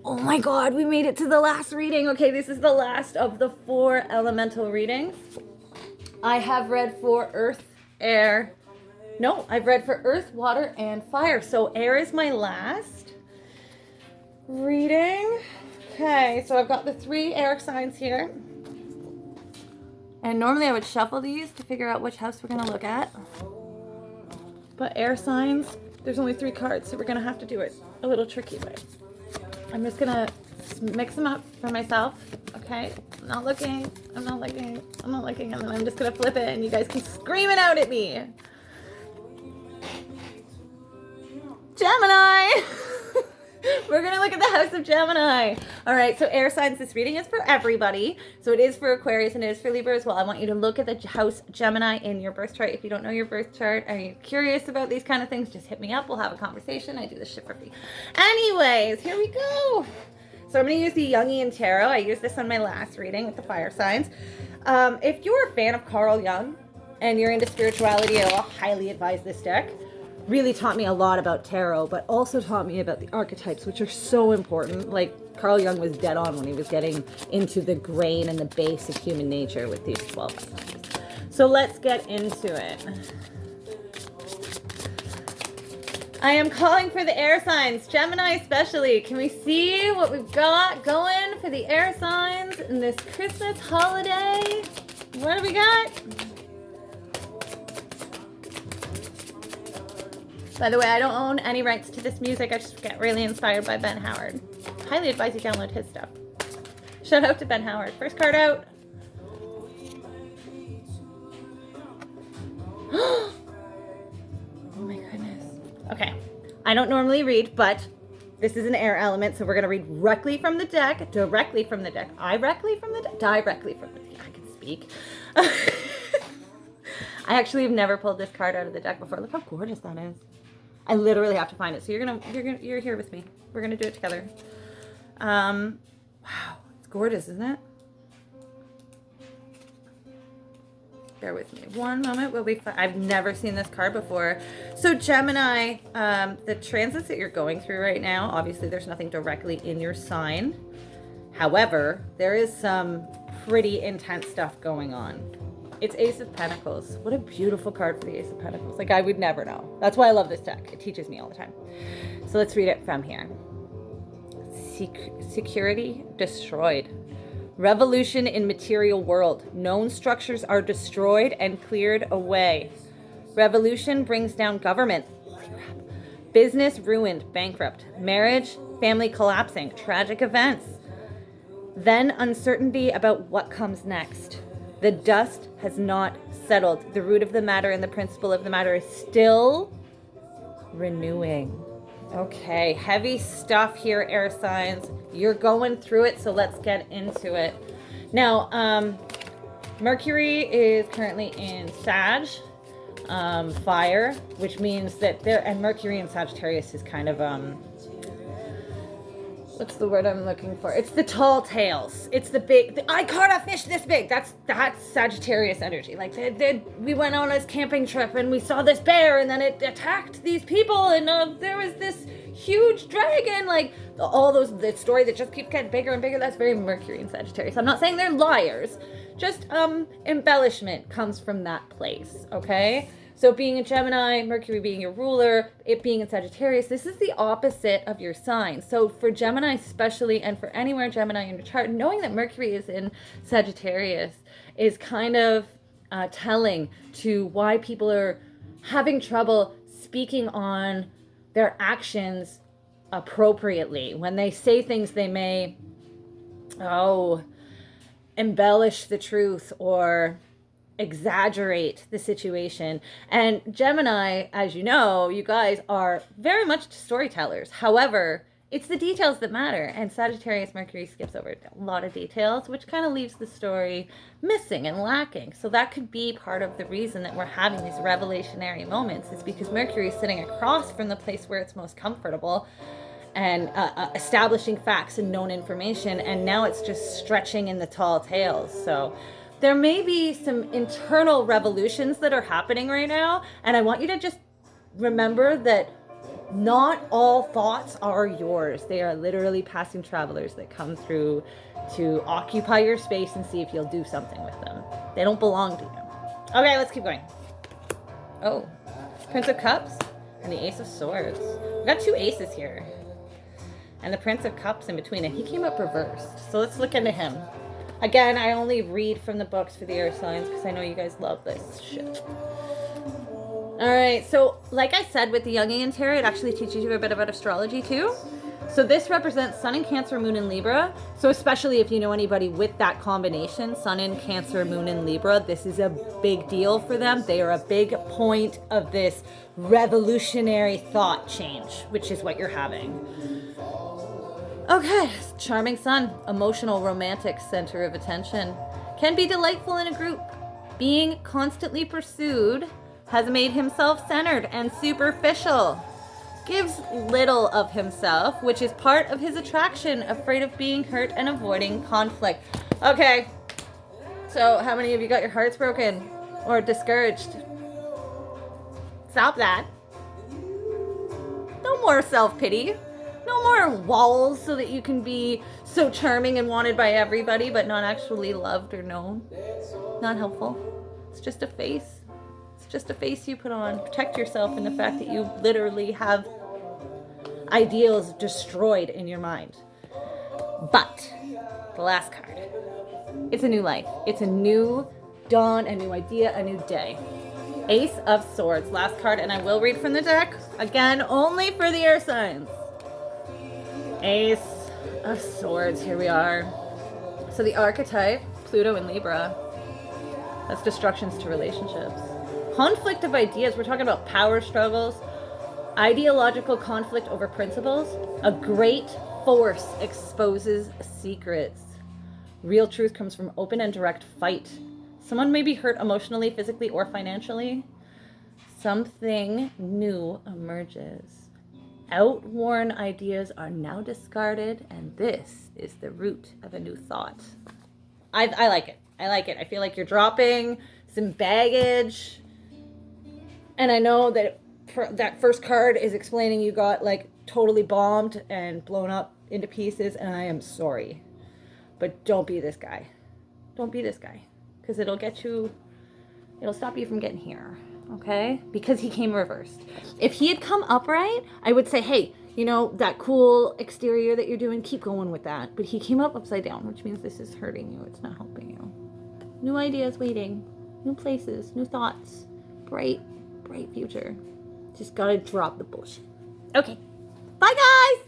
Oh my God, we made it to the last reading. Okay, this is the last of the 4 elemental readings. I have read for earth, air. No, I've read for earth, water, and fire. So air is my last reading. Okay, so I've got the 3 air signs here. And normally I would shuffle these to figure out which house we're going to look at. But air signs, there's only 3 cards, so we're going to have to do it a little tricky way. I'm just going to mix them up for myself, okay? I'm not looking, and then I'm just going to flip it, and you guys can scream it out at me. Gemini! We're going to look at the house of Gemini. All right, so air signs, this reading is for everybody. So it is for Aquarius and it is for Libra as well. I want you to look at the house Gemini in your birth chart. If you don't know your birth chart, are you curious about these kind of things, just hit me up. We'll have a conversation. I do this shit for free. Anyways, here we go. So I'm going to use the Jungian Tarot. I used this on my last reading with the fire signs. If you're a fan of Carl Jung and you're into spirituality, I'll highly advise this deck. Really taught me a lot about tarot, but also taught me about the archetypes, which are so important. Like Carl Jung was dead on when he was getting into the grain and the base of human nature with these 12 archetypes. So let's get into it. I am calling for the air signs, Gemini especially. Can we see what we've got going for the air signs in this Christmas holiday? What do we got? By the way, I don't own any rights to this music. I just get really inspired by Ben Howard. Highly advise you download his stuff. Shout out to Ben Howard. First card out. Oh my goodness. Okay. I don't normally read, but this is an air element, so we're going to read directly from the deck. I can speak. I actually have never pulled this card out of the deck before. Look how gorgeous that is. I literally have to find it. So you're here with me. We're gonna do it together. Wow, it's gorgeous, isn't it? Bear with me one moment. I've never seen this card before. So Gemini, the transits that you're going through right now, obviously there's nothing directly in your sign. However, there is some pretty intense stuff going on. It's Ace of Pentacles. What a beautiful card for the Ace of Pentacles. Like, I would never know. That's why I love this deck. It teaches me all the time. So let's read it from here. Security destroyed. Revolution in material world. Known structures are destroyed and cleared away. Revolution brings down government. Holy crap. Business ruined, bankrupt. Marriage, family collapsing. Tragic events. Then uncertainty about what comes next. The dust has not settled. The root of the matter and the principle of the matter is still renewing. Okay, heavy stuff here, air signs. You're going through it, so let's get into it. Now, Mercury is currently in Sag, fire, which means that and Mercury in Sagittarius is kind of, what's the word I'm looking for? It's the tall tales. It's the big, I caught a fish this big. That's Sagittarius energy. Like we went on this camping trip and we saw this bear and then it attacked these people and there was this huge dragon. Like the story that just keeps getting bigger and bigger. That's very Mercury and Sagittarius. I'm not saying they're liars. Just embellishment comes from that place, okay? So being a Gemini, Mercury being your ruler, it being in Sagittarius, this is the opposite of your sign. So for Gemini especially, and for anywhere Gemini in your chart, knowing that Mercury is in Sagittarius is kind of telling to why people are having trouble speaking on their actions appropriately. When they say things, they may, embellish the truth or exaggerate the situation. And Gemini, as you know, you guys are very much storytellers. However, it's the details that matter. And Sagittarius Mercury skips over a lot of details, which kind of leaves the story missing and lacking. So that could be part of the reason that we're having these revelationary moments, is because Mercury is sitting across from the place where it's most comfortable and establishing facts and known information. And now it's just stretching in the tall tales. So there may be some internal revolutions that are happening right now, and I want you to just remember that Not all thoughts are yours. They are literally passing travelers that come through to occupy your space and see if you'll do something with them. They don't belong to you. Okay, let's keep going. Oh, Prince of Cups and the Ace of Swords. We got 2 aces here. And the Prince of Cups in between, and he came up reversed. So let's look into him. Again, I only read from the books for the air signs because I know you guys love this shit. Alright, so like I said with the Jungian tarot, it actually teaches you a bit about astrology too. So this represents Sun in Cancer, Moon in Libra. So especially if you know anybody with that combination, Sun in Cancer, Moon in Libra, this is a big deal for them. They are a big point of this revolutionary thought change, which is what you're having. Okay, charming Sun, emotional, romantic center of attention. Can be delightful in a group. Being constantly pursued has made him self-centered and superficial. Gives little of himself, which is part of his attraction, afraid of being hurt and avoiding conflict. Okay, so how many of you got your hearts broken or discouraged? Stop that. No more self-pity. No more walls so that you can be so charming and wanted by everybody but not actually loved or known. Not helpful. It's just a face. It's just a face you put on. Protect yourself in the fact that you literally have ideals destroyed in your mind. But the last card. It's a new life. It's a new dawn, a new idea, a new day. Ace of Swords. Last card, and I will read from the deck. Again, only for the air signs. Ace of Swords. Here we are. So the archetype, Pluto in Libra. That's destructions to relationships. Conflict of ideas. We're talking about power struggles. Ideological conflict over principles. A great force exposes secrets. Real truth comes from open and direct fight. Someone may be hurt emotionally, physically, or financially. Something new emerges. Outworn ideas are now discarded, and this is the root of a new thought. I like it. I like it. I feel like you're dropping some baggage. And I know that that first card is explaining you got like totally bombed and blown up into pieces, and I am sorry. But don't be this guy. Don't be this guy. Because it'll stop you from getting here. Okay? Because he came reversed. If he had come upright, I would say, hey, you know, that cool exterior that you're doing, keep going with that. But he came up upside down, which means this is hurting you. It's not helping you. New ideas waiting. New places. New thoughts. Bright future. Just gotta drop the bullshit. Okay. Bye, guys!